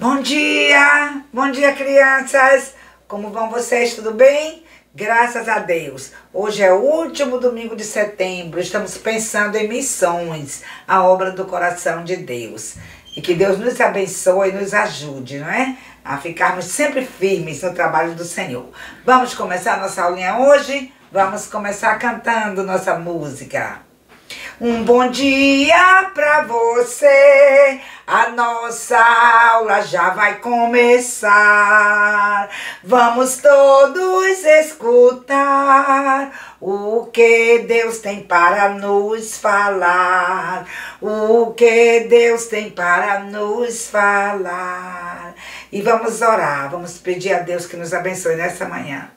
Bom dia crianças, como vão vocês, tudo bem? Graças a Deus, hoje é o último domingo de setembro, estamos pensando em missões, a obra do coração de Deus. E que Deus nos abençoe e nos ajude, não é? A ficarmos sempre firmes no trabalho do Senhor. Vamos começar nossa aulinha hoje? Vamos começar cantando nossa música. Um bom dia pra você, a nossa aula já vai começar. Vamos todos escutar o que Deus tem para nos falar. O que Deus tem para nos falar. E vamos orar, vamos pedir a Deus que nos abençoe nessa manhã.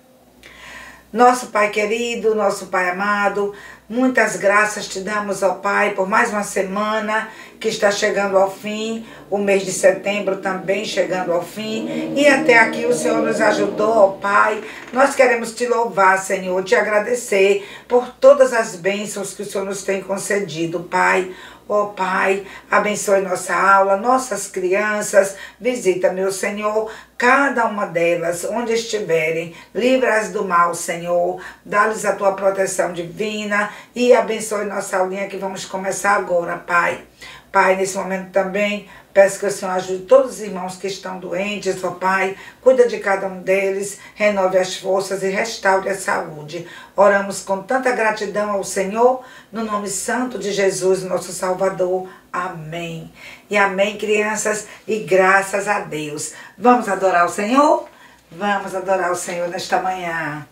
Nosso Pai querido, nosso Pai amado, muitas graças te damos, ó Pai, por mais uma semana que está chegando ao fim, o mês de setembro também chegando ao fim, e até aqui o Senhor nos ajudou, ó Pai. Nós queremos te louvar, Senhor, te agradecer por todas as bênçãos que o Senhor nos tem concedido, Pai. Ó Pai, abençoe nossa aula, nossas crianças, visita, meu Senhor, cada uma delas, onde estiverem, livra-as do mal, Senhor, dá-lhes a tua proteção divina e abençoe nossa aulinha que vamos começar agora, Pai. Pai, nesse momento também, peço que o Senhor ajude todos os irmãos que estão doentes, ó Pai, cuida de cada um deles, renove as forças e restaure a saúde. Oramos com tanta gratidão ao Senhor, no nome santo de Jesus, nosso Salvador. Amém. E amém, crianças, e graças a Deus. Vamos adorar o Senhor? Vamos adorar o Senhor nesta manhã.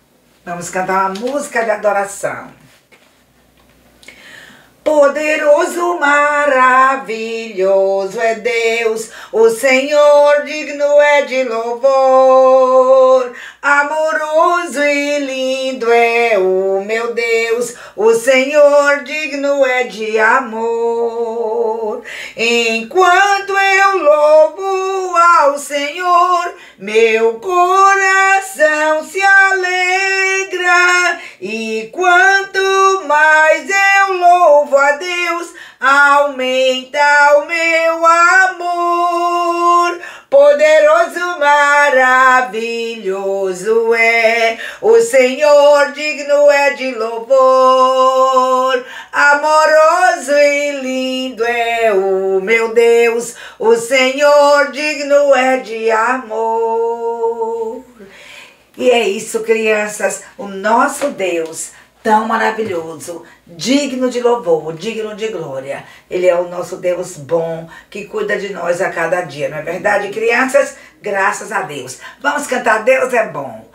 Vamos cantar uma música de adoração. Poderoso, maravilhoso é Deus, o Senhor digno é de louvor. Amoroso e lindo é o meu Deus, o Senhor digno é de amor. Enquanto eu louvo ao Senhor, meu coração se alegra. E quanto mais eu louvo a Deus, aumenta o meu amor. Poderoso, maravilhoso é o Senhor, digno é de louvor. Amoroso e lindo é o meu Deus, o Senhor digno é de amor. E é isso, crianças, o nosso Deus tão maravilhoso, digno de louvor, digno de glória. Ele é o nosso Deus bom, que cuida de nós a cada dia. Não é verdade, crianças? Graças a Deus. Vamos cantar Deus é bom.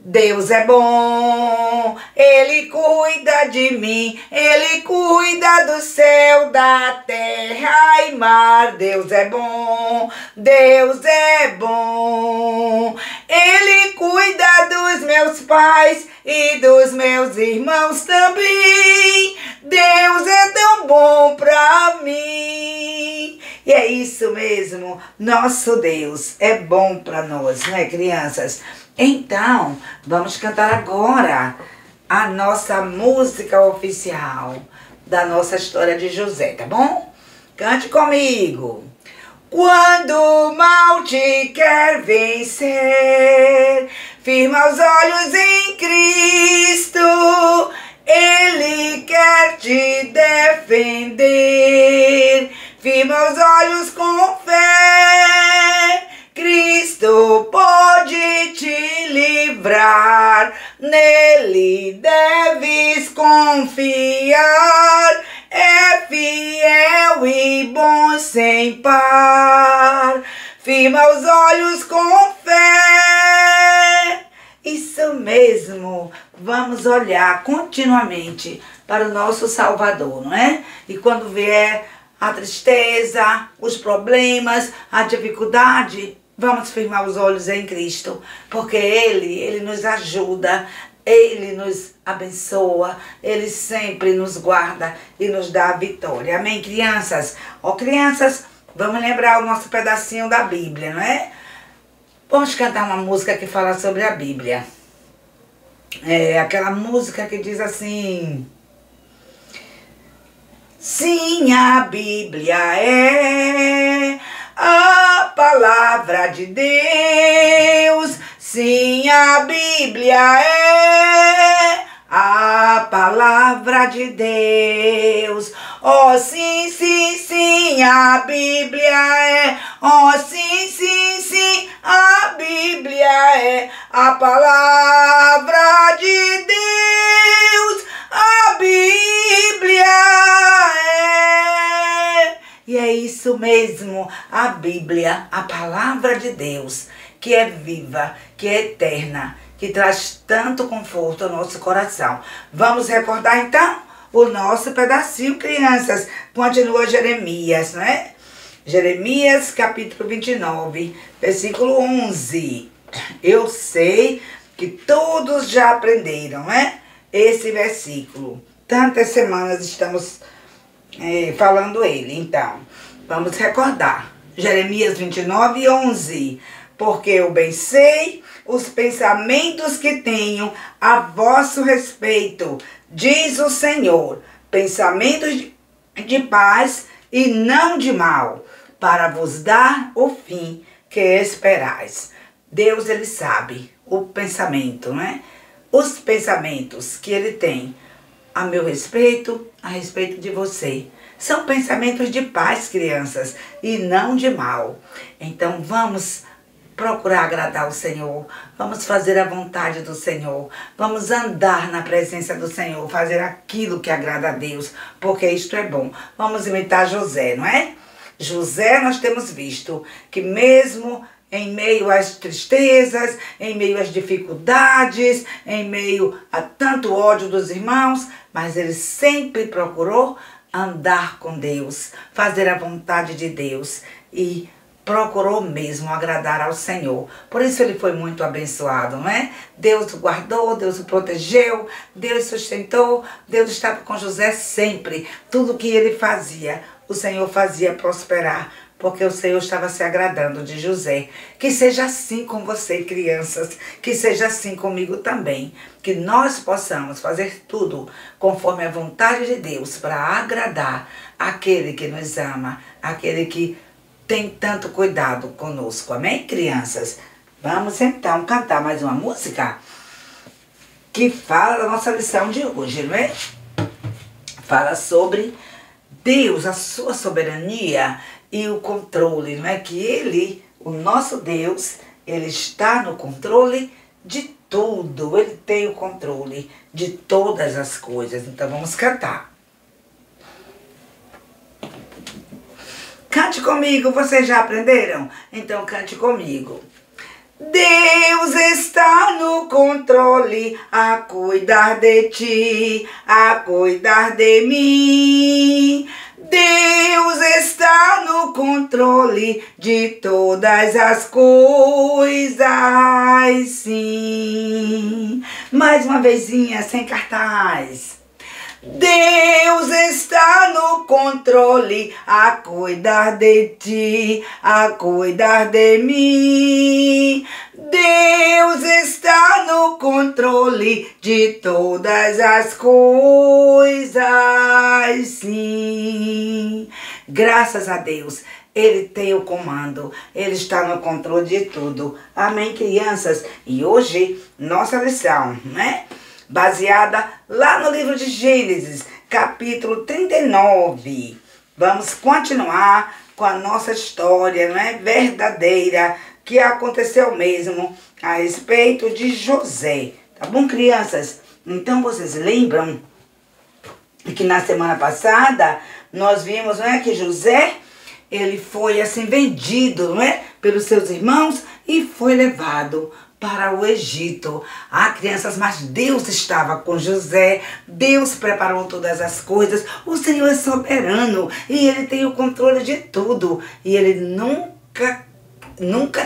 Deus é bom, Ele cuida de mim, Ele cuida do céu, da terra e mar. Deus é bom, Deus é bom. Ele cuida dos meus pais e dos meus irmãos também. Deus é tão bom pra mim. E é isso mesmo, nosso Deus é bom pra nós, né, crianças? Então, vamos cantar agora a nossa música oficial da nossa história de José, tá bom? Cante comigo. Quando o mal te quer vencer, firma os olhos em Cristo, Ele quer te defender. Firma os olhos com fé, Cristo pode te livrar, nele deves confiar, é fiel e bom sem par. Firma os olhos com fé. Isso mesmo, vamos olhar continuamente para o nosso Salvador, não é? E quando vier a tristeza, os problemas, a dificuldade, vamos firmar os olhos em Cristo, porque Ele nos ajuda, Ele nos abençoa, Ele sempre nos guarda e nos dá a vitória. Amém, crianças? Ó, crianças, vamos lembrar o nosso pedacinho da Bíblia, não é? Vamos cantar uma música que fala sobre a Bíblia. É aquela música que diz assim: sim, a Bíblia é a palavra de Deus. Sim, a Bíblia é a palavra de Deus. Oh, sim, sim, sim, a Bíblia é. Oh, sim, sim, sim, a Bíblia é a palavra de Deus. A Bíblia é. E é isso mesmo, a Bíblia, a palavra de Deus, que é viva, que é eterna, que traz tanto conforto ao nosso coração. Vamos recordar então o nosso pedacinho, crianças. Continua Jeremias, né? Jeremias capítulo 29, versículo 11. Eu sei que todos já aprenderam, né? Esse versículo. Tantas semanas estamos falando ele. Então, vamos recordar. Jeremias 29, 11. Porque eu bem sei os pensamentos que tenho a vosso respeito, diz o Senhor, pensamentos de paz e não de mal, para vos dar o fim que esperais. Deus, ele sabe o pensamento, né? Os pensamentos que ele tem a meu respeito, a respeito de você. São pensamentos de paz, crianças, e não de mal. Então, vamos procurar agradar o Senhor, vamos fazer a vontade do Senhor, vamos andar na presença do Senhor, fazer aquilo que agrada a Deus, porque isto é bom. Vamos imitar José, não é? José, nós temos visto que mesmo em meio às tristezas, em meio às dificuldades, em meio a tanto ódio dos irmãos, mas ele sempre procurou andar com Deus, fazer a vontade de Deus e procurou mesmo agradar ao Senhor. Por isso ele foi muito abençoado, não é? Deus o guardou, Deus o protegeu, Deus sustentou, Deus estava com José sempre. Tudo que ele fazia, o Senhor fazia prosperar, porque o Senhor estava se agradando de José. Que seja assim com você, crianças, que seja assim comigo também. Que nós possamos fazer tudo conforme a vontade de Deus para agradar aquele que nos ama, aquele que tem tanto cuidado conosco. Amém, crianças? Vamos então cantar mais uma música que fala da nossa lição de hoje, não é? Fala sobre Deus, a sua soberania e o controle, não é? Que ele, o nosso Deus, ele está no controle de tudo. Ele tem o controle de todas as coisas. Então vamos cantar. Cante comigo, vocês já aprenderam? Então cante comigo. Deus está no controle, a cuidar de ti, a cuidar de mim. Deus está no controle de todas as coisas, sim. Mais uma vezinha, sem cartaz. Deus está no controle, a cuidar de ti, a cuidar de mim. Deus está no controle de todas as coisas, sim. Graças a Deus, Ele tem o comando, Ele está no controle de tudo. Amém, crianças? E hoje, nossa lição, né? Baseada lá no livro de Gênesis, capítulo 39. Vamos continuar com a nossa história, não é? Verdadeira, que aconteceu mesmo a respeito de José. Tá bom, crianças? Então, vocês lembram que na semana passada nós vimos, não é, que José, ele foi assim vendido, não é, pelos seus irmãos e foi levado para o Egito. Ah, crianças, mas Deus estava com José, Deus preparou todas as coisas, o Senhor é soberano e Ele tem o controle de tudo. E Ele nunca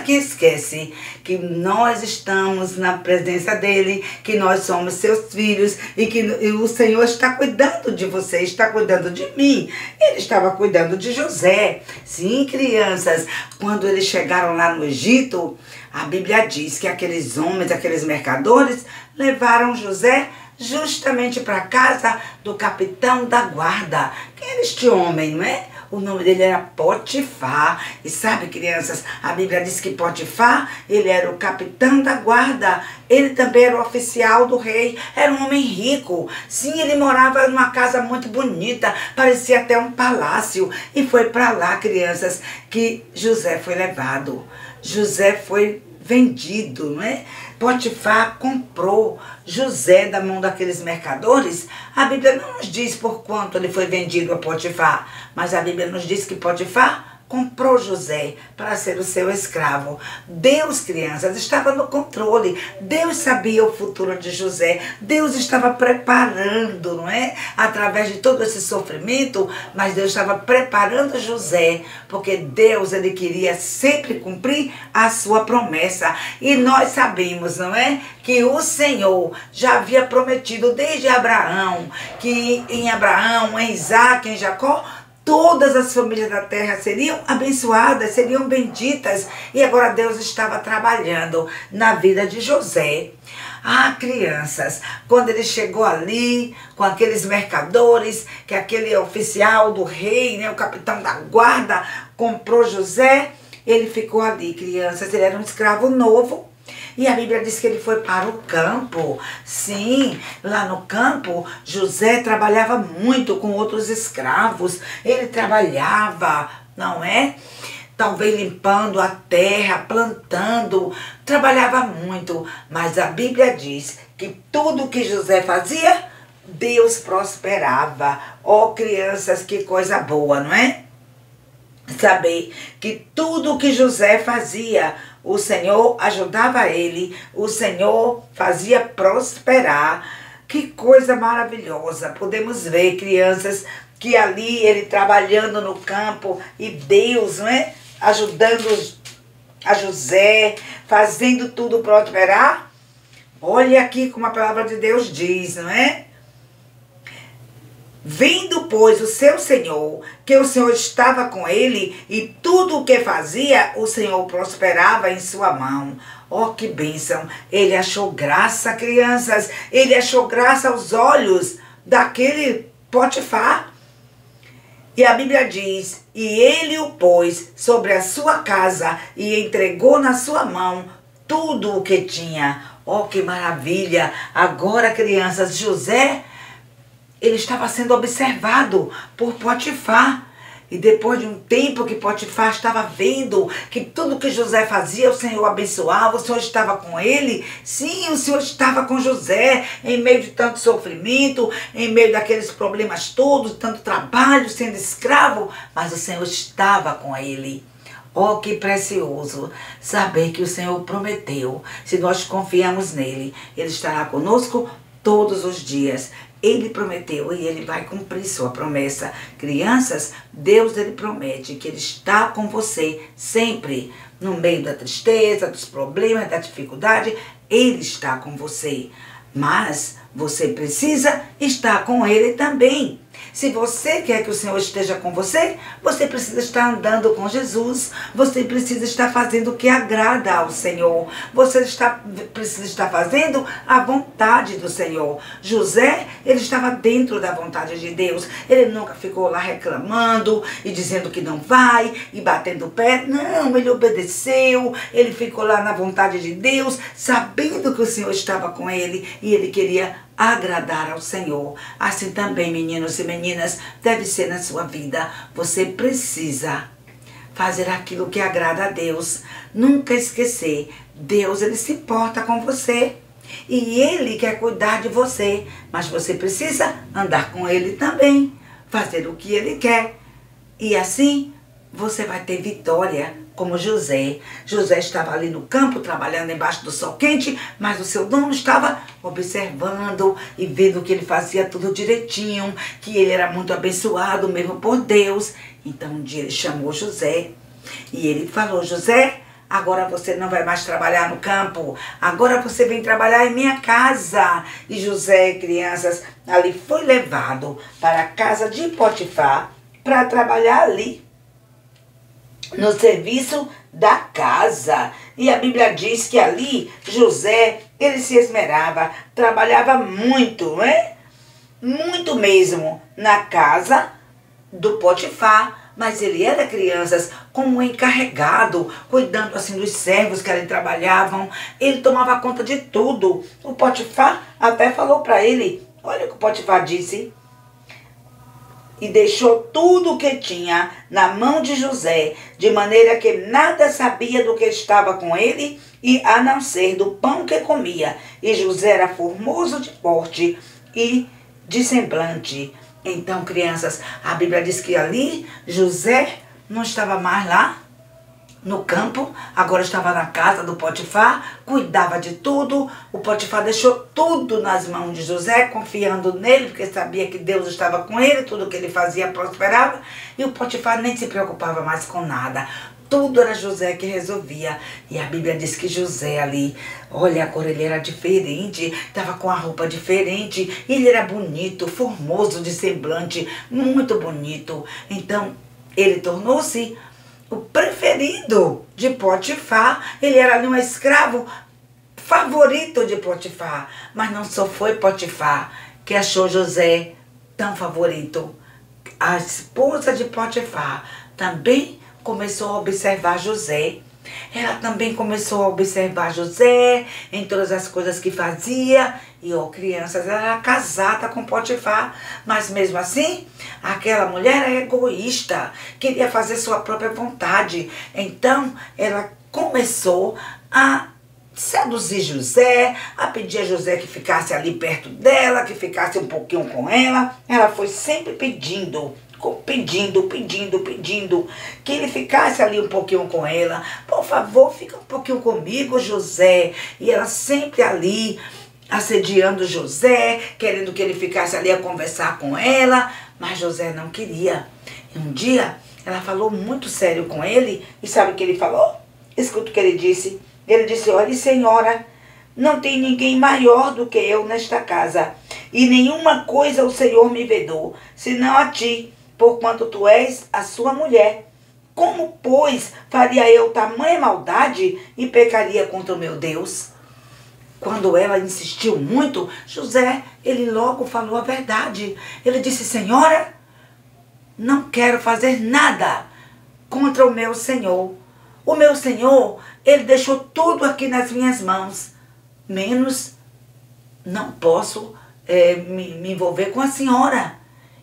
que esquece que nós estamos na presença dEle, que nós somos seus filhos e que o Senhor está cuidando de você, está cuidando de mim. Ele estava cuidando de José. Sim, crianças, quando eles chegaram lá no Egito, a Bíblia diz que aqueles homens, aqueles mercadores, levaram José justamente para a casa do capitão da guarda. Quem era este homem, não é? O nome dele era Potifar. E sabe, crianças, a Bíblia diz que Potifar, ele era o capitão da guarda. Ele também era o oficial do rei. Era um homem rico. Sim, ele morava numa casa muito bonita. Parecia até um palácio. E foi para lá, crianças, que José foi levado. José foi vendido, não é? Potifar comprou José da mão daqueles mercadores. A Bíblia não nos diz por quanto ele foi vendido a Potifar, mas a Bíblia nos diz que Potifar comprou José para ser o seu escravo. Deus, crianças, estava no controle. Deus sabia o futuro de José. Deus estava preparando, não é? Através de todo esse sofrimento, mas Deus estava preparando José, porque Deus, ele queria sempre cumprir a sua promessa. E nós sabemos, não é? Que o Senhor já havia prometido desde Abraão, que em Abraão, em Isaac, em Jacó, todas as famílias da terra seriam abençoadas, seriam benditas. E agora Deus estava trabalhando na vida de José. Ah, crianças, quando ele chegou ali com aqueles mercadores, que aquele oficial do rei, né, o capitão da guarda, comprou José, ele ficou ali, crianças. Ele era um escravo novo. E a Bíblia diz que ele foi para o campo. Sim, lá no campo, José trabalhava muito com outros escravos. Ele trabalhava, não é? Talvez limpando a terra, plantando. Trabalhava muito. Mas a Bíblia diz que tudo que José fazia, Deus prosperava. Oh, crianças, que coisa boa, não é? Saber que tudo que José fazia, o Senhor ajudava ele, o Senhor fazia prosperar. Que coisa maravilhosa. Podemos ver, crianças, que ali ele trabalhando no campo e Deus, não é? Ajudando a José, fazendo tudo prosperar. Olha aqui como a palavra de Deus diz, não é? Vendo, pois, o seu Senhor, que o Senhor estava com ele, e tudo o que fazia, o Senhor prosperava em sua mão. Oh, que bênção! Ele achou graça, crianças. Ele achou graça aos olhos daquele Potifar. E a Bíblia diz, e ele o pôs sobre a sua casa e entregou na sua mão tudo o que tinha. Oh, que maravilha! Agora, crianças, José, ele estava sendo observado por Potifar. E depois de um tempo que Potifar estava vendo que tudo que José fazia, o Senhor abençoava, o Senhor estava com ele. Sim, o Senhor estava com José em meio de tanto sofrimento, em meio daqueles problemas todos, tanto trabalho, sendo escravo, mas o Senhor estava com ele. Oh, que precioso saber que o Senhor prometeu. Se nós confiamos nele, ele estará conosco todos os dias. Ele prometeu e ele vai cumprir sua promessa. Crianças, Deus, ele promete que ele está com você sempre. No meio da tristeza, dos problemas, da dificuldade, ele está com você. Mas você precisa estar com ele também. Se você quer que o Senhor esteja com você, você precisa estar andando com Jesus. Você precisa estar fazendo o que agrada ao Senhor. Você precisa estar fazendo a vontade do Senhor. José, ele estava dentro da vontade de Deus. Ele nunca ficou lá reclamando e dizendo que não vai e batendo o pé. Não, ele obedeceu. Ele ficou lá na vontade de Deus, sabendo que o Senhor estava com ele e ele queria agradar ao Senhor. Assim também, meninos e meninas, deve ser na sua vida. Você precisa fazer aquilo que agrada a Deus. Nunca esquecer, Deus, ele se importa com você. E ele quer cuidar de você. Mas você precisa andar com ele também. Fazer o que ele quer. E assim, você vai ter vitória. Como José. José estava ali no campo, trabalhando embaixo do sol quente, mas o seu dono estava observando e vendo que ele fazia tudo direitinho, que ele era muito abençoado mesmo por Deus. Então um dia ele chamou José e ele falou, José, agora você não vai mais trabalhar no campo, agora você vem trabalhar em minha casa. E José, crianças, ali foi levado para a casa de Potifar para trabalhar ali, no serviço da casa. E a Bíblia diz que ali José, ele se esmerava, trabalhava muito, né? Muito mesmo, na casa do Potifar. mas ele era, crianças, como um encarregado, cuidando assim dos servos que ali trabalhavam. Ele tomava conta de tudo. O Potifar até falou para ele, olha o que o Potifar disse: e deixou tudo o que tinha na mão de José, de maneira que nada sabia do que estava com ele, e a não ser do pão que comia. E José era formoso de porte e de semblante. Então, crianças, a Bíblia diz que ali José não estava mais lá no campo, agora estava na casa do Potifar, cuidava de tudo. O Potifar deixou tudo nas mãos de José, confiando nele, porque sabia que Deus estava com ele, tudo que ele fazia prosperava, e o Potifar nem se preocupava mais com nada. Tudo era José que resolvia. E a Bíblia diz que José ali, olha, a cor ele era diferente, estava com a roupa diferente, ele era bonito, formoso de semblante, muito bonito. Então, ele tornou-se o preferido de Potifar. Ele era ali um escravo favorito de Potifar. Mas não só foi Potifar que achou José tão favorito. A esposa de Potifar também começou a observar José. Ela também começou a observar José em todas as coisas que fazia. E, ó, crianças, ela era casada com Potifar. Mas mesmo assim, aquela mulher era egoísta, queria fazer sua própria vontade. Então, ela começou a seduzir José, a pedir a José que ficasse ali perto dela, que ficasse um pouquinho com ela. Ela foi sempre pedindo, que ele ficasse ali um pouquinho com ela. Por favor, fica um pouquinho comigo, José. E ela sempre ali assediando José, querendo que ele ficasse ali a conversar com ela, mas José não queria. E um dia ela falou muito sério com ele, e sabe o que ele falou? Escuta o que ele disse. Ele disse: olha, senhora, não tem ninguém maior do que eu nesta casa, e nenhuma coisa o Senhor me vedou, senão a ti, porquanto tu és a sua mulher. Como, pois, faria eu tamanha maldade e pecaria contra o meu Deus? Quando ela insistiu muito, José, ele logo falou a verdade. Ele disse: senhora, não quero fazer nada contra o meu Senhor. O meu Senhor, ele deixou tudo aqui nas minhas mãos, menos não posso me envolver com a senhora.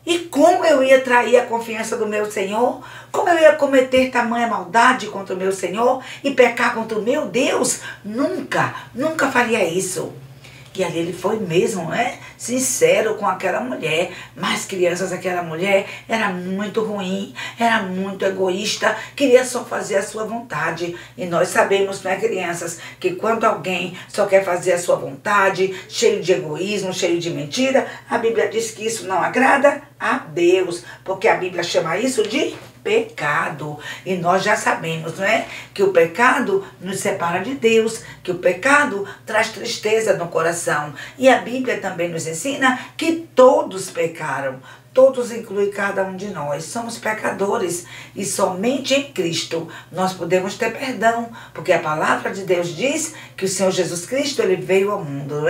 E como eu ia trair a confiança do meu Senhor? Como eu ia cometer tamanha maldade contra o meu Senhor e pecar contra o meu Deus? Nunca faria isso. E ali ele foi mesmo, sincero com aquela mulher. Mas, crianças, aquela mulher era muito ruim, era muito egoísta, queria só fazer a sua vontade. E nós sabemos, crianças, que quando alguém só quer fazer a sua vontade, cheio de egoísmo, cheio de mentira, a Bíblia diz que isso não agrada a Deus, porque a Bíblia chama isso de pecado. E nós já sabemos, que o pecado nos separa de Deus, que o pecado traz tristeza no coração. E a Bíblia também nos ensina que todos pecaram. Todos, inclui cada um de nós. Somos pecadores e somente em Cristo nós podemos ter perdão, porque a palavra de Deus diz que o Senhor Jesus Cristo, ele veio ao mundo,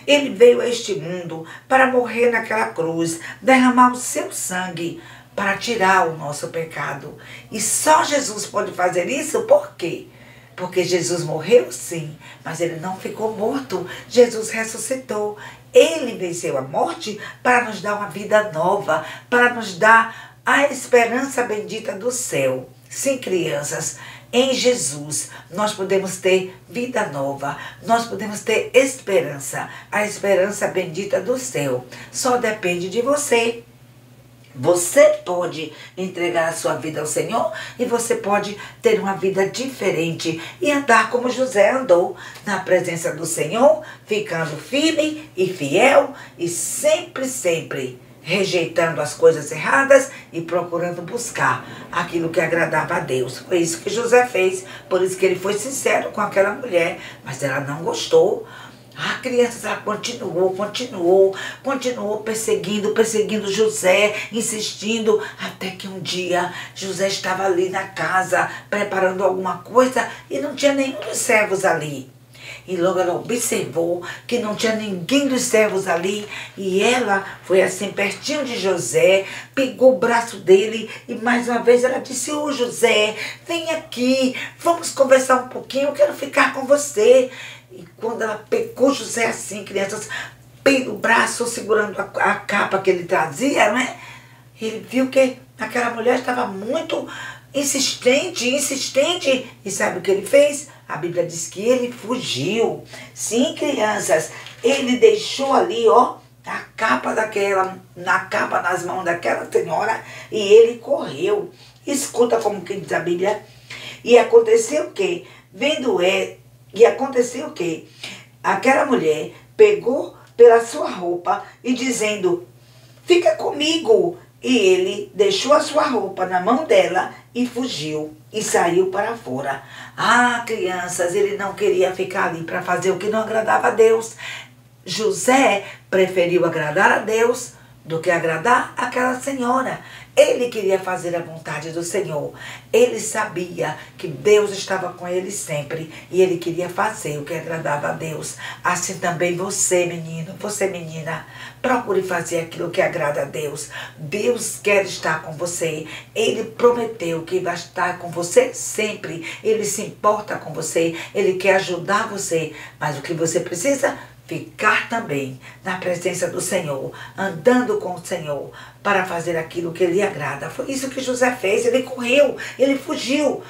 Ele veio a este mundo para morrer naquela cruz, derramar o seu sangue para tirar o nosso pecado. E só Jesus pode fazer isso. Por quê? Porque Jesus morreu, sim, mas ele não ficou morto. Jesus ressuscitou. Ele venceu a morte para nos dar uma vida nova, para nos dar a esperança bendita do céu. Sim, crianças, em Jesus nós podemos ter vida nova, nós podemos ter esperança, a esperança bendita do céu. Só depende de você. Você pode entregar a sua vida ao Senhor e você pode ter uma vida diferente e andar como José andou, na presença do Senhor, ficando firme e fiel e sempre rejeitando as coisas erradas e procurando buscar aquilo que agradava a Deus. Foi isso que José fez, por isso que ele foi sincero com aquela mulher, mas ela não gostou. A criança, ela continuou perseguindo José, insistindo, até que um dia José estava ali na casa, preparando alguma coisa e não tinha nenhum dos servos ali. E logo ela observou que não tinha ninguém dos servos ali. E ela foi assim pertinho de José, pegou o braço dele e mais uma vez ela disse: ô José, vem aqui, vamos conversar um pouquinho, eu quero ficar com você. E quando ela pegou José assim, crianças, pelo braço, segurando a capa que ele trazia, né? Ele viu que aquela mulher estava muito insistente. E sabe o que ele fez? A Bíblia diz que ele fugiu. Sim, crianças, ele deixou ali, ó, a capa nas mãos daquela senhora e ele correu. Escuta como que diz a Bíblia. E aconteceu o quê? Aconteceu o quê? Aquela mulher pegou pela sua roupa e dizendo: fica comigo. E ele deixou a sua roupa na mão dela e fugiu e saiu para fora. Ah, crianças, ele não queria ficar ali para fazer o que não agradava a Deus. José preferiu agradar a Deus do que agradar aquela senhora. Ele queria fazer a vontade do Senhor. Ele sabia que Deus estava com ele sempre e ele queria fazer o que agradava a Deus. Assim também você, menino, você, menina, procure fazer aquilo que agrada a Deus. Deus quer estar com você. Ele prometeu que vai estar com você sempre. Ele se importa com você. Ele quer ajudar você. Mas o que você precisa? Ficar também na presença do Senhor, andando com o Senhor, para fazer aquilo que lhe agrada. Foi isso que José fez. Ele correu, ele fugiu.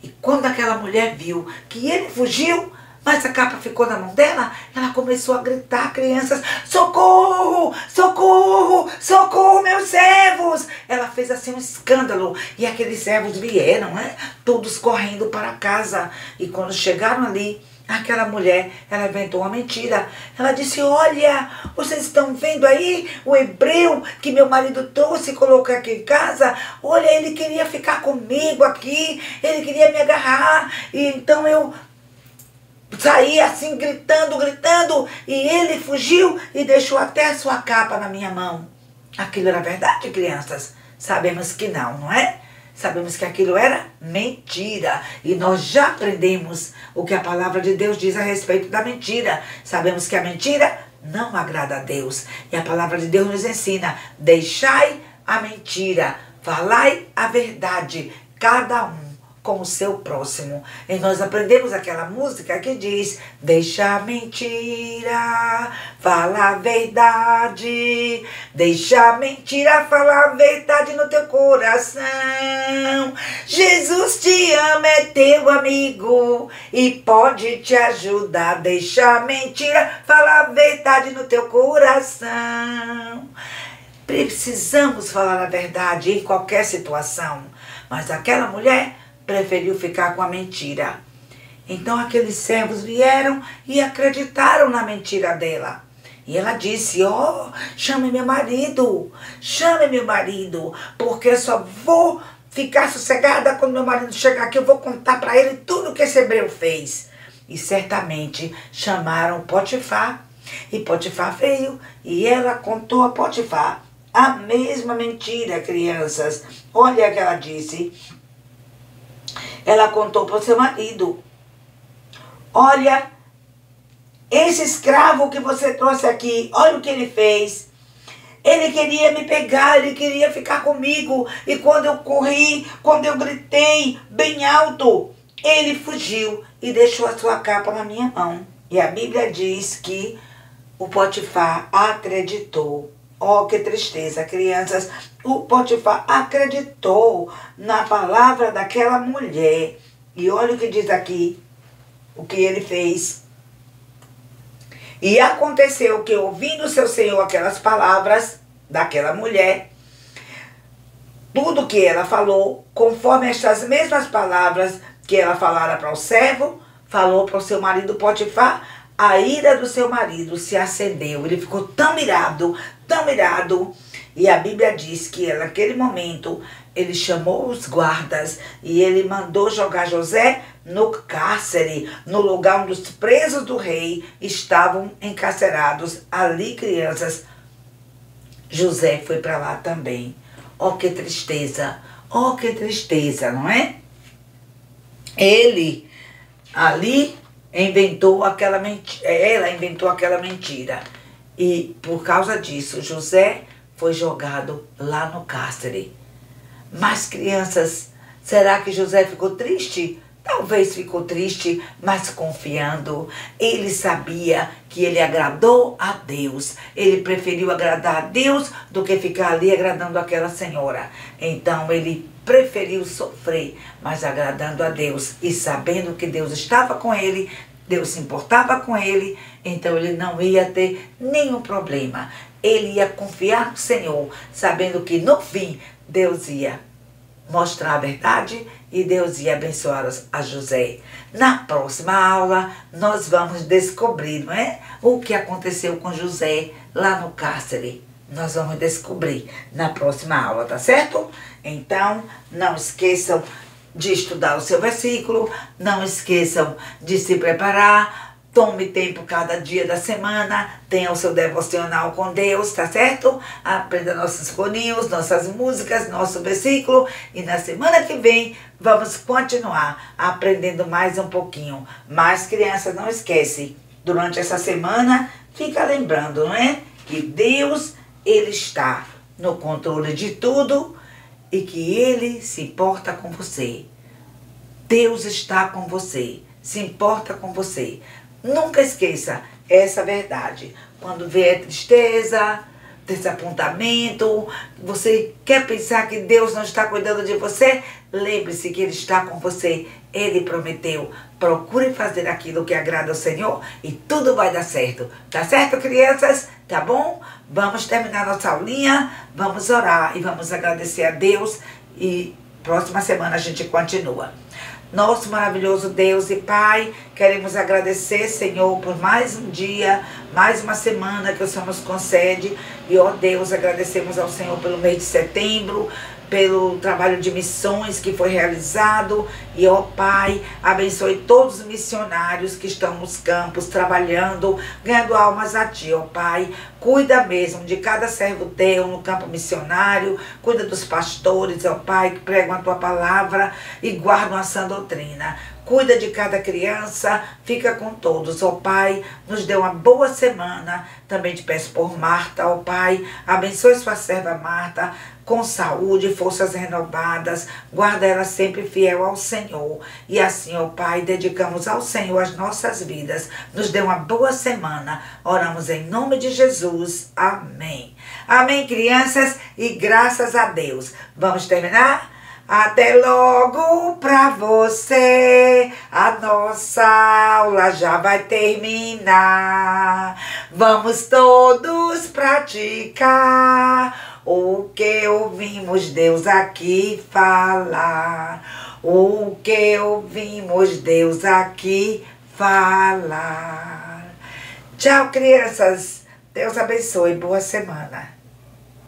E quando aquela mulher viu que ele fugiu, mas a capa ficou na mão dela, ela começou a gritar: crianças, socorro, socorro, socorro, meus servos. Ela fez assim um escândalo e aqueles servos vieram, né? Todos correndo para casa. E quando chegaram ali, aquela mulher, ela inventou uma mentira. Ela disse: olha, vocês estão vendo aí o hebreu que meu marido trouxe e colocou aqui em casa? Olha, ele queria ficar comigo aqui, ele queria me agarrar. E então eu saí assim gritando, e ele fugiu e deixou até a sua capa na minha mão. Aquilo era verdade, crianças? Sabemos que não, não é? Sabemos que aquilo era mentira. E nós já aprendemos o que a palavra de Deus diz a respeito da mentira. Sabemos que a mentira não agrada a Deus. E a palavra de Deus nos ensina: deixai a mentira, falai a verdade, cada um com o seu próximo. E nós aprendemos aquela música que diz: deixa a mentira, fala a verdade. Deixa a mentira, fala a verdade no teu coração. Jesus te ama, é teu amigo e pode te ajudar. Deixa a mentira, fala a verdade no teu coração. Precisamos falar a verdade em qualquer situação. Mas aquela mulher preferiu ficar com a mentira. Então aqueles servos vieram e acreditaram na mentira dela. E ela disse: ó, chame meu marido, porque eu só vou ficar sossegada quando meu marido chegar aqui. Eu vou contar para ele tudo o que esse hebreu fez. E certamente chamaram Potifar. E Potifar veio e ela contou a Potifar a mesma mentira, crianças. Olha o que ela disse. Ela contou para o seu marido: olha, esse escravo que você trouxe aqui, olha o que ele fez. Ele queria me pegar, ele queria ficar comigo. E quando eu corri, quando eu gritei bem alto, ele fugiu e deixou a sua capa na minha mão. E a Bíblia diz que o Potifar acreditou. Oh, que tristeza, crianças. O Potifar acreditou na palavra daquela mulher. E olha o que diz aqui, o que ele fez. E aconteceu que, ouvindo seu senhor aquelas palavras daquela mulher, tudo que ela falou, conforme estas mesmas palavras que ela falara para o servo, falou para o seu marido Potifar, a ira do seu marido se acendeu. Ele ficou tão irado, e a Bíblia diz que naquele momento ele chamou os guardas e ele mandou jogar José no cárcere, no lugar onde os presos do rei estavam encarcerados. Ali, crianças, José foi para lá também. Oh, que tristeza, não é? Ele ali inventou aquela mentira. Ela inventou aquela mentira. E por causa disso, José foi jogado lá no cárcere. Mas, crianças, será que José ficou triste? Talvez ficou triste, mas confiando. Ele sabia que ele agradou a Deus. Ele preferiu agradar a Deus do que ficar ali agradando aquela senhora. Então ele preferiu sofrer, mas agradando a Deus. E sabendo que Deus estava com ele, Deus se importava com ele, então ele não ia ter nenhum problema. Ele ia confiar no Senhor, sabendo que no fim Deus ia mostrar a verdade e Deus ia abençoar a José. Na próxima aula, nós vamos descobrir, não é? O que aconteceu com José lá no cárcere. Nós vamos descobrir na próxima aula, tá certo? Então, não esqueçam de estudar o seu versículo, não esqueçam de se preparar. Tome tempo cada dia da semana, tenha o seu devocional com Deus, tá certo? Aprenda nossos foninhos, nossas músicas, nosso versículo. E na semana que vem, vamos continuar aprendendo mais um pouquinho. Mas, crianças, não esquece, durante essa semana, fica lembrando, não é? Que Deus, Ele está no controle de tudo e que Ele se importa com você. Deus está com você, se importa com você. Nunca esqueça essa verdade. Quando vier tristeza, desapontamento, você quer pensar que Deus não está cuidando de você, lembre-se que Ele está com você. Ele prometeu. Procure fazer aquilo que agrada ao Senhor e tudo vai dar certo. Tá certo, crianças? Tá bom? Vamos terminar nossa aulinha, vamos orar e vamos agradecer a Deus. E próxima semana a gente continua. Nosso maravilhoso Deus e Pai, queremos agradecer, Senhor, por mais um dia, mais uma semana que o Senhor nos concede. E, ó Deus, agradecemos ao Senhor pelo mês de setembro, pelo trabalho de missões que foi realizado. E, ó Pai, abençoe todos os missionários que estão nos campos, trabalhando, ganhando almas a Ti, ó Pai. Cuida mesmo de cada servo Teu no campo missionário, cuida dos pastores, ó Pai, que pregam a Tua palavra e guardam a sã doutrina. Cuida de cada criança, fica com todos, ó Pai, nos dê uma boa semana. Também te peço por Marta, ó Pai, abençoe sua serva Marta, com saúde, forças renovadas, guarda ela sempre fiel ao Senhor. E assim, ó Pai, dedicamos ao Senhor as nossas vidas. Nos dê uma boa semana. Oramos em nome de Jesus. Amém. Amém, crianças, e graças a Deus. Vamos terminar? Até logo pra você, a nossa aula já vai terminar. Vamos todos praticar o que ouvimos Deus aqui falar. O que ouvimos Deus aqui falar. Tchau, crianças. Deus abençoe. Boa semana.